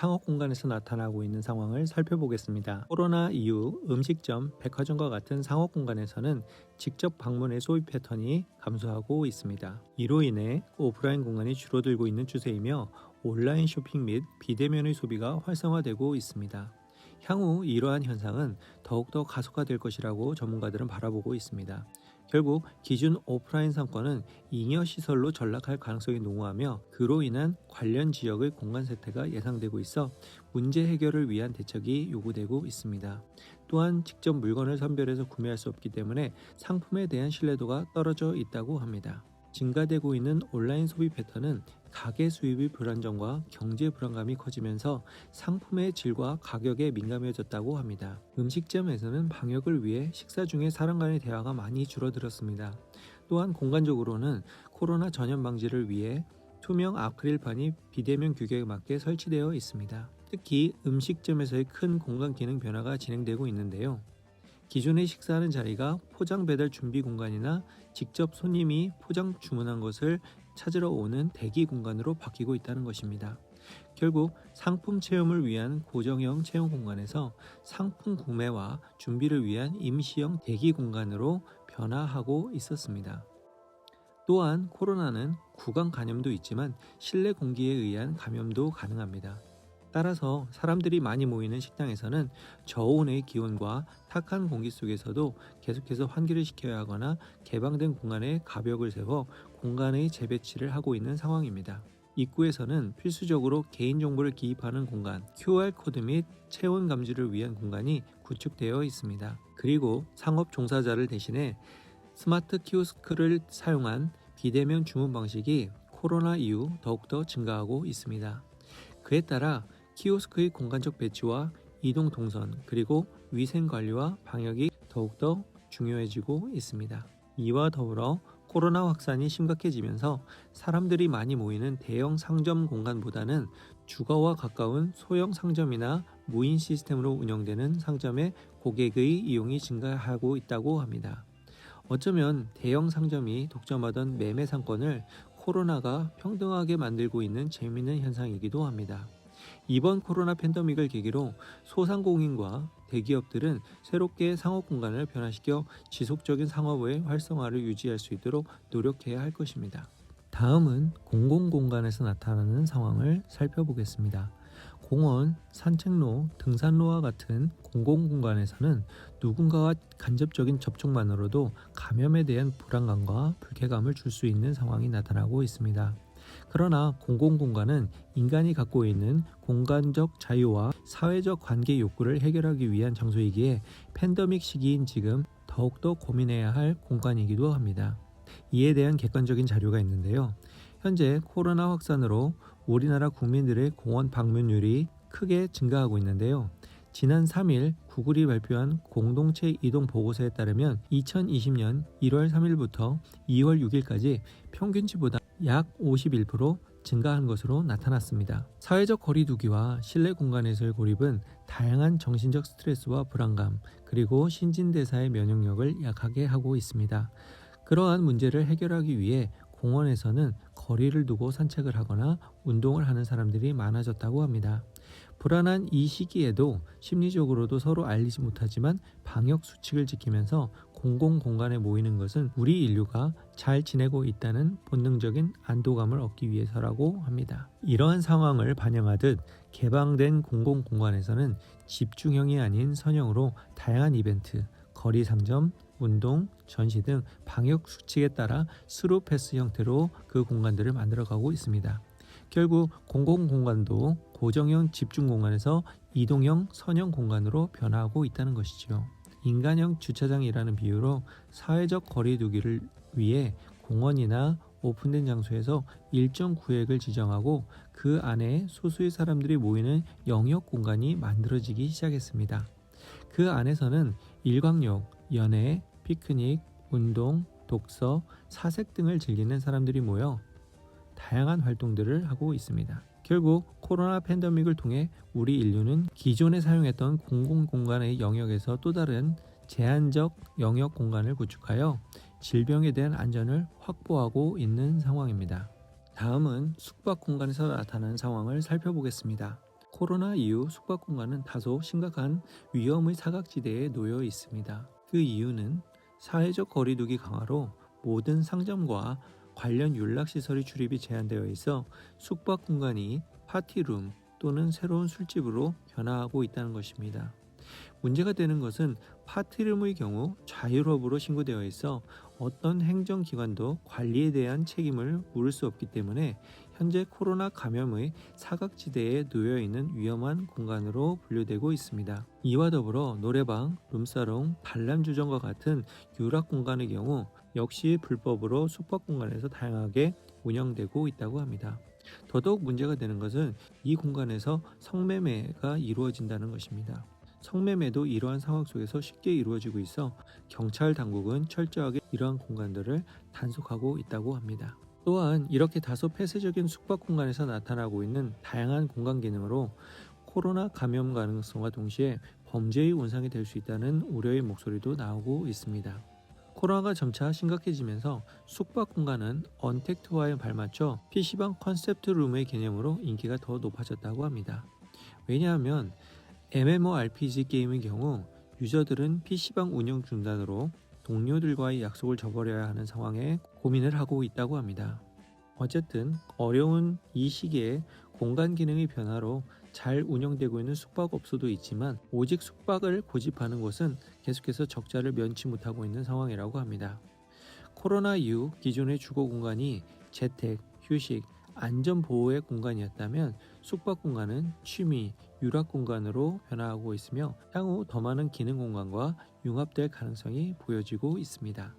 상업 공간에서 나타나고 있는 상황을 살펴보겠습니다. 코로나 이후 음식점, 백화점과 같은 상업 공간에서는 직접 방문의 소비 패턴이 감소하고 있습니다. 이로 인해 오프라인 공간이 줄어들고 있는 추세이며 온라인 쇼핑 및 비대면의 소비가 활성화되고 있습니다. 향후 이러한 현상은 더욱더 가속화될 것이라고 전문가들은 바라보고 있습니다. 결국 기존 오프라인 상권은 잉여 시설로 전락할 가능성이 농후하며 그로 인한 관련 지역의 공간 쇠퇴가 예상되고 있어 문제 해결을 위한 대책이 요구되고 있습니다. 또한 직접 물건을 선별해서 구매할 수 없기 때문에 상품에 대한 신뢰도가 떨어져 있다고 합니다. 증가되고 있는 온라인 소비 패턴은 가계 수입의 불안정과 경제 불안감이 커지면서 상품의 질과 가격에 민감해졌다고 합니다. 음식점에서는 방역을 위해 식사 중에 사람 간의 대화가 많이 줄어들었습니다. 또한 공간적으로는 코로나 전염 방지를 위해 투명 아크릴판이 비대면 규격에 맞게 설치되어 있습니다. 특히 음식점에서의 큰 공간 기능 변화가 진행되고 있는데요. 기존에 식사하는 자리가 포장 배달 준비 공간이나 직접 손님이 포장 주문한 것을 찾으러 오는 대기 공간으로 바뀌고 있다는 것입니다. 결국 상품 체험을 위한 고정형 체험 공간에서 상품 구매와 준비를 위한 임시형 대기 공간으로 변화하고 있었습니다. 또한 코로나는 구강 감염도 있지만 실내 공기에 의한 감염도 가능합니다. 따라서 사람들이 많이 모이는 식당에서는 저온의 기온과 탁한 공기 속에서도 계속해서 환기를 시켜야 하거나 개방된 공간에 가벽을 세워 공간의 재배치를 하고 있는 상황입니다. 입구에서는 필수적으로 개인정보를 기입하는 공간, QR코드 및 체온 감지를 위한 공간이 구축되어 있습니다. 그리고 상업 종사자를 대신해 스마트 키오스크를 사용한 비대면 주문 방식이 코로나 이후 더욱더 증가하고 있습니다. 그에 따라 키오스크의 공간적 배치와 이동 동선 그리고 위생 관리와 방역이 더욱더 중요해지고 있습니다. 이와 더불어 코로나 확산이 심각해지면서 사람들이 많이 모이는 대형 상점 공간보다는 주거와 가까운 소형 상점이나 무인 시스템으로 운영되는 상점의 고객의 이용이 증가하고 있다고 합니다. 어쩌면 대형 상점이 독점하던 매매 상권을 코로나가 평등하게 만들고 있는 재미있는 현상이기도 합니다. 이번 코로나 팬데믹을 계기로 소상공인과 대기업들은 새롭게 상업 공간을 변화시켜 지속적인 상업의 활성화를 유지할 수 있도록 노력해야 할 것입니다. 다음은 공공공간에서 나타나는 상황을 살펴보겠습니다. 공원, 산책로, 등산로와 같은 공공공간에서는 누군가와 간접적인 접촉만으로도 감염에 대한 불안감과 불쾌감을 줄 수 있는 상황이 나타나고 있습니다. 그러나 공공공간은 인간이 갖고 있는 공간적 자유와 사회적 관계 욕구를 해결하기 위한 장소이기에 팬데믹 시기인 지금 더욱더 고민해야 할 공간이기도 합니다. 이에 대한 객관적인 자료가 있는데요. 현재 코로나 확산으로 우리나라 국민들의 공원 방문율이 크게 증가하고 있는데요. 지난 3일 구글이 발표한 공동체 이동 보고서에 따르면 2020년 1월 3일부터 2월 6일까지 평균치보다 약 51% 증가한 것으로 나타났습니다. 사회적 거리 두기와 실내 공간에서의 고립은 다양한 정신적 스트레스와 불안감, 그리고 신진대사의 면역력을 약하게 하고 있습니다. 그러한 문제를 해결하기 위해 공원에서는 거리를 두고 산책을 하거나 운동을 하는 사람들이 많아졌다고 합니다. 불안한 이 시기에도 심리적으로도 서로 알리지 못하지만 방역 수칙을 지키면서 공공공간에 모이는 것은 우리 인류가 잘 지내고 있다는 본능적인 안도감을 얻기 위해서라고 합니다. 이러한 상황을 반영하듯 개방된 공공공간에서는 집중형이 아닌 선형으로 다양한 이벤트, 거리 상점, 운동, 전시 등 방역 수칙에 따라 스루 패스 형태로 그 공간들을 만들어가고 있습니다. 결국 공공공간도 고정형 집중공간에서 이동형 선형 공간으로 변화하고 있다는 것이죠. 인간형 주차장이라는 비유로 사회적 거리 두기를 위해 공원이나 오픈된 장소에서 일정 구역을 지정하고 그 안에 소수의 사람들이 모이는 영역 공간이 만들어지기 시작했습니다. 그 안에서는 일광욕, 연애, 피크닉, 운동, 독서, 사색 등을 즐기는 사람들이 모여 다양한 활동들을 하고 있습니다. 결국 코로나 팬데믹을 통해 우리 인류는 기존에 사용했던 공공공간의 영역에서 또 다른 제한적 영역 공간을 구축하여 질병에 대한 안전을 확보하고 있는 상황입니다. 다음은 숙박 공간에서 나타나는 상황을 살펴보겠습니다. 코로나 이후 숙박공간은 다소 심각한 위험의 사각지대에 놓여 있습니다. 그 이유는 사회적 거리두기 강화로 모든 상점과 관련 윤락시설의 출입이 제한되어 있어 숙박공간이 파티룸 또는 새로운 술집으로 변화하고 있다는 것입니다. 문제가 되는 것은 파티룸의 경우 자율업으로 신고되어 있어 어떤 행정기관도 관리에 대한 책임을 물을 수 없기 때문에 현재 코로나 감염의 사각지대에 놓여 있는 위험한 공간으로 분류되고 있습니다. 이와 더불어 노래방, 룸사롱, 관람주점과 같은 유락 공간의 경우 역시 불법으로 숙박공간에서 다양하게 운영되고 있다고 합니다. 더더욱 문제가 되는 것은 이 공간에서 성매매가 이루어진다는 것입니다. 성매매도 이러한 상황 속에서 쉽게 이루어지고 있어 경찰 당국은 철저하게 이러한 공간들을 단속하고 있다고 합니다. 또한 이렇게 다소 폐쇄적인 숙박 공간에서 나타나고 있는 다양한 공간 기능으로 코로나 감염 가능성과 동시에 범죄의温상이 될 수 있다는 우려의 목소리도 나오고 있습니다. 코로나가 점차 심각해지면서 숙박 공간은 언택트와에 발맞춰 PC방 컨셉트 룸의 개념으로 인기가 더 높아졌다고 합니다. 왜냐하면 MMORPG 게임의 경우 유저들은 PC방 운영 중단으로 동료들과의 약속을 저버려야 하는 상황에 고민을 하고 있다고 합니다. 어쨌든 어려운 이 시기에 공간 기능의 변화로 잘 운영되고 있는 숙박업소도 있지만 오직 숙박을 고집하는 곳은 계속해서 적자를 면치 못하고 있는 상황이라고 합니다. 코로나 이후 기존의 주거 공간이 재택, 휴식, 안전보호의 공간이었다면 숙박 공간은 취미, 유락 공간으로 변화하고 있으며 향후 더 많은 기능 공간과 융합될 가능성이 보여지고 있습니다.